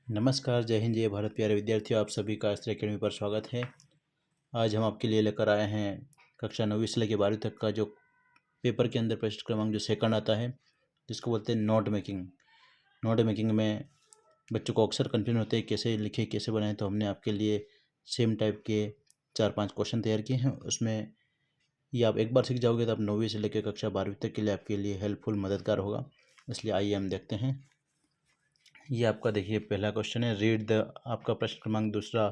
नमस्कार, जय हिंद, जय भारत। प्यारे विद्यार्थियों, आप सभी का अस्त्र अकेडमी पर स्वागत है। आज हम आपके लिए लेकर आए हैं कक्षा 9वीं से लेकर 12वीं तक का जो पेपर के अंदर प्रश्न क्रमांक जो सेकंड आता है, जिसको बोलते हैं नोट मेकिंग। नोट मेकिंग में बच्चों को अक्सर कन्फ्यूजन होते हैं कैसे लिखे, कैसे बनाएं। तो हमने आपके लिए सेम टाइप के 4-5 क्वेश्चन तैयार किए हैं। उसमें ये आप एक बार सीख जाओगे तो आप 9वीं से लेकर कक्षा 12वीं तक के लिए आपके लिए हेल्पफुल, मददगार होगा। इसलिए आइए हम देखते हैं। ये आपका देखिए पहला क्वेश्चन है, रीड द। आपका प्रश्न क्रमांक दूसरा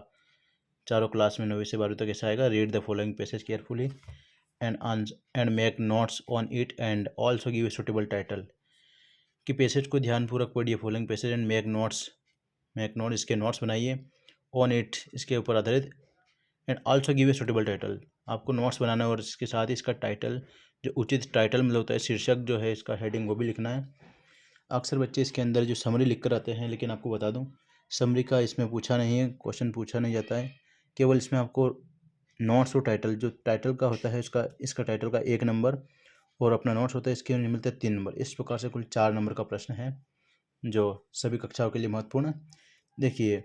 चारों क्लास में 9वीं से 12वीं तक ऐसा आएगा। Read the following passage carefully and make notes on it and also give a suitable title. कि पैसेज को ध्यानपूर्वक पढ़िए, following passage and make note इसके नोट्स बनाइए, ऑन इट इसके ऊपर आधारित, and also give a suitable title. आपको नोट्स बनाना है और इसके साथ ही इसका टाइटल, जो उचित टाइटल मतलब होता है, शीर्षक जो है इसका, हेडिंग, वो भी लिखना है। अक्सर बच्चे इसके अंदर जो समरी लिख कर आते हैं, लेकिन आपको बता दूं समरी का इसमें पूछा नहीं है, क्वेश्चन पूछा नहीं जाता है। केवल इसमें आपको नोट्स और टाइटल, जो टाइटल का होता है इसका टाइटल का 1 नंबर, और अपना नोट्स होता है इसके मिलते हैं 3 नंबर। इस प्रकार से कुल 4 नंबर का प्रश्न है जो सभी कक्षाओं के लिए महत्वपूर्ण है। देखिए,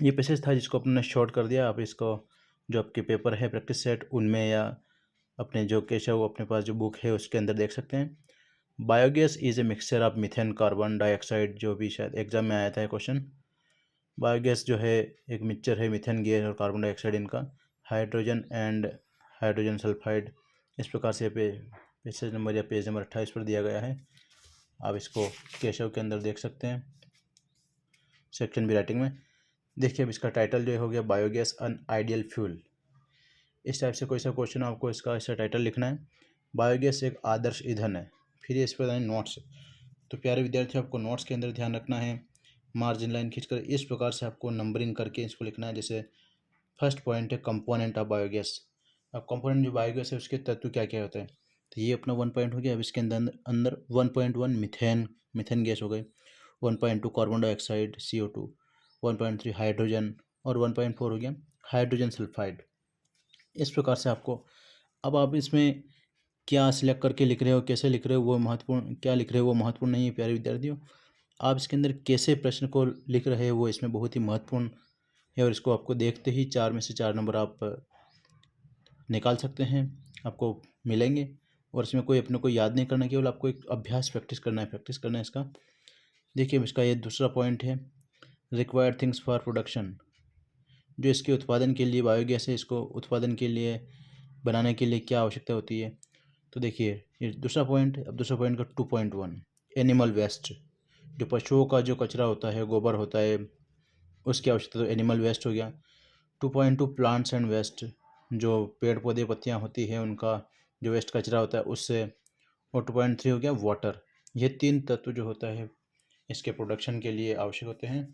ये पैसेज था जिसको अपने शॉर्ट कर दिया। आप इसको जो आपके पेपर है प्रैक्टिस सेट, उनमें या अपने जो केशव अपने पास जो बुक है उसके अंदर देख सकते हैं। Biogas is a mixture of methane, carbon dioxide, जो भी शायद एग्जाम में आया था क्वेश्चन। बायोगैस जो है एक मिक्सचर है मीथेन गैस और कार्बन डाइऑक्साइड इनका, हाइड्रोजन एंड हाइड्रोजन सल्फाइड। इस प्रकार से पेज नंबर या पेज नंबर 28 पर दिया गया है। आप इसको केशव के अंदर देख सकते हैं, सेक्शन बी राइटिंग में। देखिए अब इसका टाइटल जो हो गया, बायोगैस अन आइडियल फ्यूल। इस टाइप से कोई सा क्वेश्चन आपको इसका टाइटल लिखना है। बायोगैस एक आदर्श ईंधन है। फिर इस पर नोट्स। तो प्यारे विद्यार्थियों, आपको नोट्स के अंदर ध्यान रखना है, मार्जिन लाइन खींचकर इस प्रकार से आपको नंबरिंग करके इसको लिखना है। जैसे फर्स्ट पॉइंट है कंपोनेंट ऑफ बायोगैस। अब कंपोनेंट जो बायोगैस है उसके तत्व क्या क्या होते हैं, तो ये अपना 1 पॉइंट हो गया। अब इसके अंदर अंदर 1.1 मीथेन, मीथेन गैस हो गई। 1.2 कार्बन डाइऑक्साइड CO2, 1.3 हाइड्रोजन, और 1.4 हो गया हाइड्रोजन सल्फाइड। इस प्रकार से आपको, अब आप इसमें क्या सिलेक्ट करके लिख रहे हो, कैसे लिख रहे हो वो महत्वपूर्ण, क्या लिख रहे हो वो महत्वपूर्ण नहीं है प्यारे विद्यार्थियों। आप इसके अंदर कैसे प्रश्न को लिख रहे हो वो इसमें बहुत ही महत्वपूर्ण है, और इसको आपको देखते ही 4 में से 4 नंबर आप निकाल सकते हैं, आपको मिलेंगे। और इसमें कोई अपने को याद नहीं करना, केवल आपको एक अभ्यास प्रैक्टिस करना है इसका। देखिए इसका ये दूसरा पॉइंट है, रिक्वायर्ड थिंग्स फॉर प्रोडक्शन। जो इसके उत्पादन के लिए बायोगैस है, इसको उत्पादन के लिए बनाने के लिए क्या आवश्यकता होती है। तो देखिए ये दूसरा पॉइंट। अब दूसरा पॉइंट का 2.1, एनिमल वेस्ट। जो पशुओं का जो कचरा होता है, गोबर होता है, उसकी आवश्यकता, तो एनिमल वेस्ट हो गया। 2.2 प्लांट्स एंड वेस्ट। जो पेड़ पौधे पत्तियां होती है उनका जो वेस्ट कचरा होता है उससे। और 2.3 हो गया वाटर। ये 3 तत्व जो होता है इसके प्रोडक्शन के लिए आवश्यक होते हैं।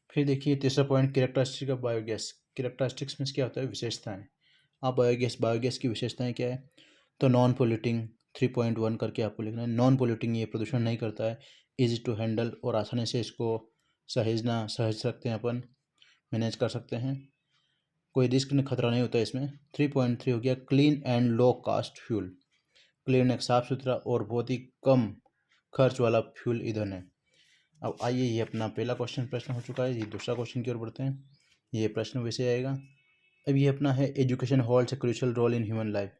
फिर देखिए तीसरा point, characteristic of biogas. Characteristics में क्या होता है, विशेषताएं। आप बायोगैस की विशेषताएं क्या है, तो नॉन पोल्यूटिंग 3.1 करके आपको लिखना है। नॉन पोल्यूटिंग, ये प्रदूषण नहीं करता है। इजी टू हैंडल, और आसानी से इसको सहज सकते हैं अपन, मैनेज कर सकते हैं, कोई रिस्क नहीं, खतरा नहीं होता है इसमें। 3.3 हो गया clean and low cost fuel. Clean एक साफ सुथरा और बहुत ही कम खर्च वाला फ्यूल ईंधन है। अब आइए, ये अपना पहला प्रश्न हो चुका है। ये दूसरा क्वेश्चन की ओर बढ़ते हैं। ये प्रश्न वैसे आएगा। अब ये अपना है, education holds a crucial role in human life.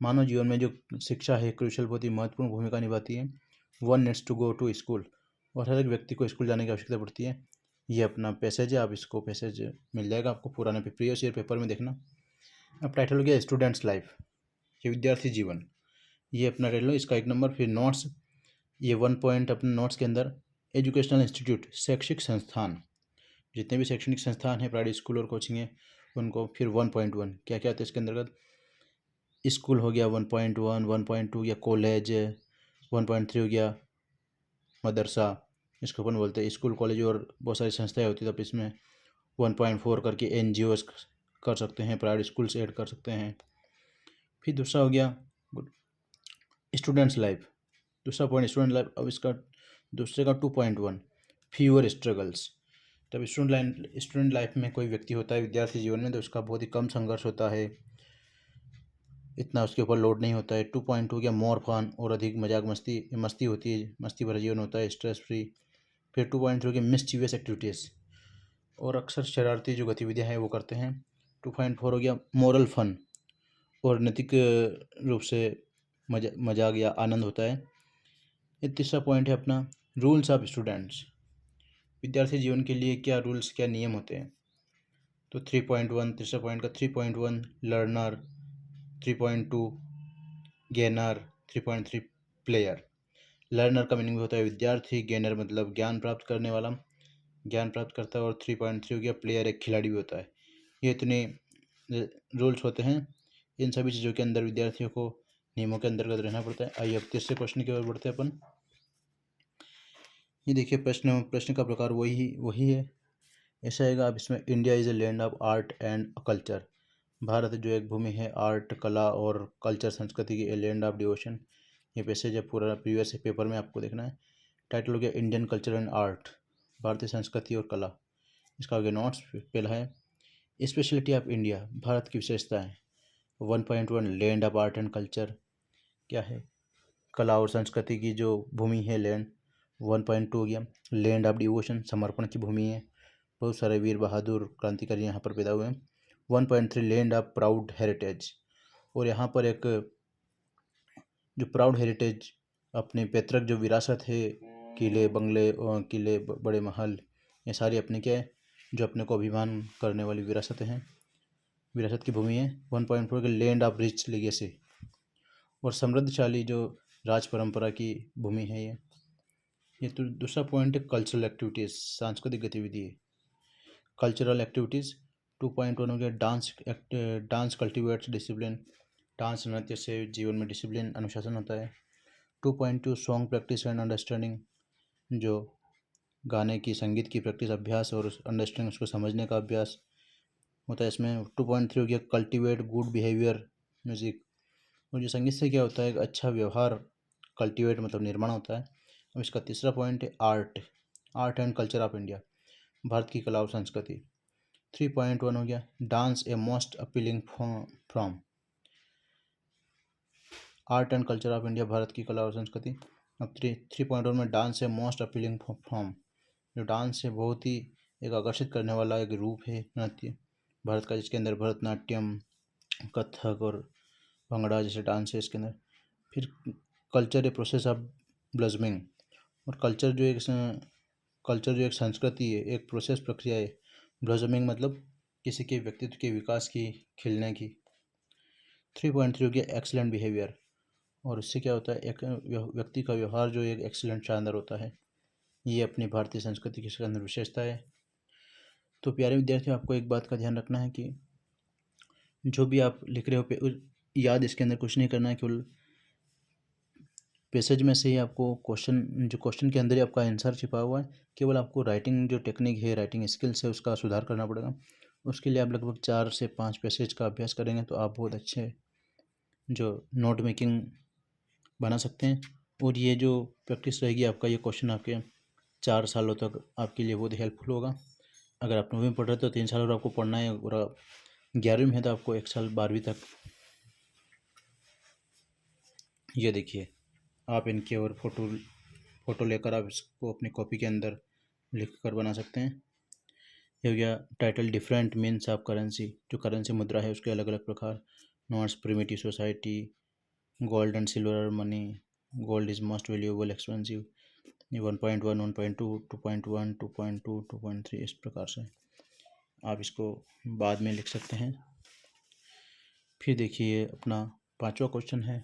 मानव जीवन में जो शिक्षा है क्रूशियल, बहुत ही महत्वपूर्ण भूमिका निभाती है। One needs to go to school, और हर एक व्यक्ति को स्कूल जाने की आवश्यकता पड़ती है। ये अपना पैसेज है, आप इसको पैसेज मिल जाएगा आपको पुराने प्रीवियस ईयर पेपर में देखना। अब टाइटल हो गया स्टूडेंट्स लाइफ, ये विद्यार्थी जीवन। ये अपना टाइटल हो, इसका 1 नंबर। फिर नोट्स, ये 1 पॉइंट अपने नोट्स के अंदर, एजुकेशनल इंस्टीट्यूट, शैक्षिक संस्थान। जितने भी शैक्षणिक संस्थान हैं, प्राइवेट स्कूल और कोचिंग है उनको। फिर 1.1 क्या क्या आता है इसके अंतर्गत, स्कूल हो गया 1.1, 1.2 या कॉलेज, 1.3 हो गया मदरसा, इसको अपन बोलते हैं स्कूल कॉलेज, और बहुत सारी संस्थाएं होती है। तब इसमें 1.4 करके NGOs कर सकते हैं, प्राइवेट स्कूल से ऐड कर सकते हैं। फिर दूसरा हो गया स्टूडेंट्स लाइफ, दूसरा पॉइंट स्टूडेंट लाइफ। अब इसका दूसरे का 2.1, फ्यूअर स्ट्रगल्स। जब स्टूडेंट लाइफ में कोई व्यक्ति होता है विद्यार्थी जीवन में, तो उसका बहुत ही कम संघर्ष होता है, इतना उसके ऊपर लोड नहीं होता है। 2.2 क्या, मोर फन, और अधिक मजाक मस्ती होती है, मस्ती भरा जीवन होता है, स्ट्रेस फ्री। फिर 2.3 हो गया मिसचीवियस एक्टिविटीज़, और अक्सर शरारती जो गतिविधियाँ हैं वो करते हैं। 2.4 हो गया मोरल फन, और नैतिक रूप से मजाक या आनंद होता है। ये तीसरा पॉइंट है अपना रूल्स ऑफ स्टूडेंट्स, विद्यार्थी जीवन के लिए क्या रूल्स, क्या नियम होते हैं। तो 3.1 तीसरा पॉइंट का 3.1 लर्नर, 3.2 गेनर, 3.3 प्लेयर। लर्नर का मीनिंग होता है विद्यार्थी, गेनर मतलब ज्ञान प्राप्त करने वाला, ज्ञान प्राप्त करता है, और 3.3 हो गया प्लेयर, एक खिलाड़ी भी होता है। ये इतने रूल्स होते हैं, इन सभी चीज़ों के अंदर विद्यार्थियों को नियमों के अंतर्गत रहना पड़ता है। आइए अब तीसरे क्वेश्चन की ओर बढ़ते हैं अपन। ये देखिए प्रश्न का प्रकार वही है, ऐसा आएगा। अब इसमें India is a land of art and culture, Bharat जो एक भूमि है आर्ट, कला और कल्चर, संस्कृति की, ए लैंड ऑफ डिवोशन। ये पैसेज है पूरा प्रीवियस पेपर में आपको देखना है। टाइटल हो गया इंडियन कल्चर एंड आर्ट, भारतीय संस्कृति और कला। इसका आगे नोट्स पहला है स्पेशलिटी ऑफ इंडिया, भारत की विशेषताएं। 1.1 land of art and culture, क्या है, कला और संस्कृति की जो भूमि है लैंड। 1.2 हो गया लैंड ऑफ डिवोशन, समर्पण की भूमि है, बहुत सारे वीर बहादुर क्रांतिकारी यहाँ पर पैदा हुए हैं। 1.3 लैंड ऑफ प्राउड हेरिटेज, और यहाँ पर एक जो प्राउड हेरिटेज, अपने पैतृक जो विरासत है, किले बंगले किले बड़े महल, ये सारी अपने क्या है, जो अपने को अभिमान करने वाली विरासतें हैं, विरासत की भूमि है। 1.4 के लैंड ऑफ रिच लेगेसी, और समृद्धशाली जो राज परंपरा की भूमि है ये तो दूसरा पॉइंट है कल्चरल एक्टिविटीज़, सांस्कृतिक गतिविधि है। कल्चरल एक्टिविटीज़ 2.1 हो गया डांस कल्टिवेट्स डिसिप्लिन, डांस नृत्य से जीवन में डिसिप्लिन अनुशासन होता है। 2.2 सॉन्ग प्रैक्टिस एंड अंडरस्टैंडिंग, जो गाने की, संगीत की प्रैक्टिस, अभ्यास और अंडरस्टैंडिंग, उसको समझने का अभ्यास होता है इसमें। 2.3 हो गया कल्टिवेट गुड बिहेवियर म्यूजिक, और जो संगीत से क्या होता है, एक अच्छा व्यवहार, कल्टिवेट मतलब निर्माण होता है। अब इसका तीसरा पॉइंट है art and culture of India, Bharat की कला और संस्कृति। 3.1 हो गया dance a most appealing from, art and culture of India, Bharat की कला और संस्कृति। अब 3.1 में dance a most appealing from, जो डांस है बहुत ही एक आकर्षित करने वाला एक रूप है नृत्य भारत का, जिसके अंदर भरतनाट्यम, कथक और भंगड़ा जैसे डांस है इसके अंदर। फिर कल्चर ए प्रोसेस ऑफ ब्लजमिंग, और कल्चर जो एक संस्कृति है, एक प्रोसेस, प्रक्रिया है। ब्लॉसमिंग मतलब किसी के व्यक्तित्व के विकास की, खिलने की। 3.3 हो गया एक्सीलेंट बिहेवियर, और इससे क्या होता है, एक व्यक्ति का व्यवहार जो एक एक्सीलेंट, शानदार होता है। ये अपनी भारतीय संस्कृति के अंदर विशेषता है। तो प्यारे विद्यार्थियों, आपको एक बात का ध्यान रखना है कि जो भी आप लिख रहे हो याद इसके अंदर कुछ नहीं करना है, केवल पैसेज में से ही आपको क्वेश्चन के अंदर ही आपका आंसर छिपा हुआ है। केवल आपको राइटिंग जो टेक्निक है, राइटिंग स्किल्स है, उसका सुधार करना पड़ेगा। उसके लिए आप लगभग 4 से 5 पैसेज का अभ्यास करेंगे तो आप बहुत अच्छे जो नोट मेकिंग बना सकते हैं। और ये जो प्रैक्टिस रहेगी आपका, ये क्वेश्चन आपके 4 सालों तक आपके लिए बहुत हेल्पफुल होगा। अगर आप 9वीं में पढ़ रहे हो तो 3 साल और आपको पढ़ना है, और 11वीं में है तो आपको 1 साल 12वीं तक। ये देखिए, आप इनके और फ़ोटो लेकर आप इसको अपनी कॉपी के अंदर लिख कर बना सकते हैं। ये हो गया title different means of currency, जो करेंसी मुद्रा है उसके अलग अलग प्रकार। Notes primitive society, gold and silver money, gold is most valuable expensive. ये 1.1 1.2 2.1 2.2 2.3 इस प्रकार से आप इसको बाद में लिख सकते हैं। फिर देखिए अपना 5वां क्वेश्चन है,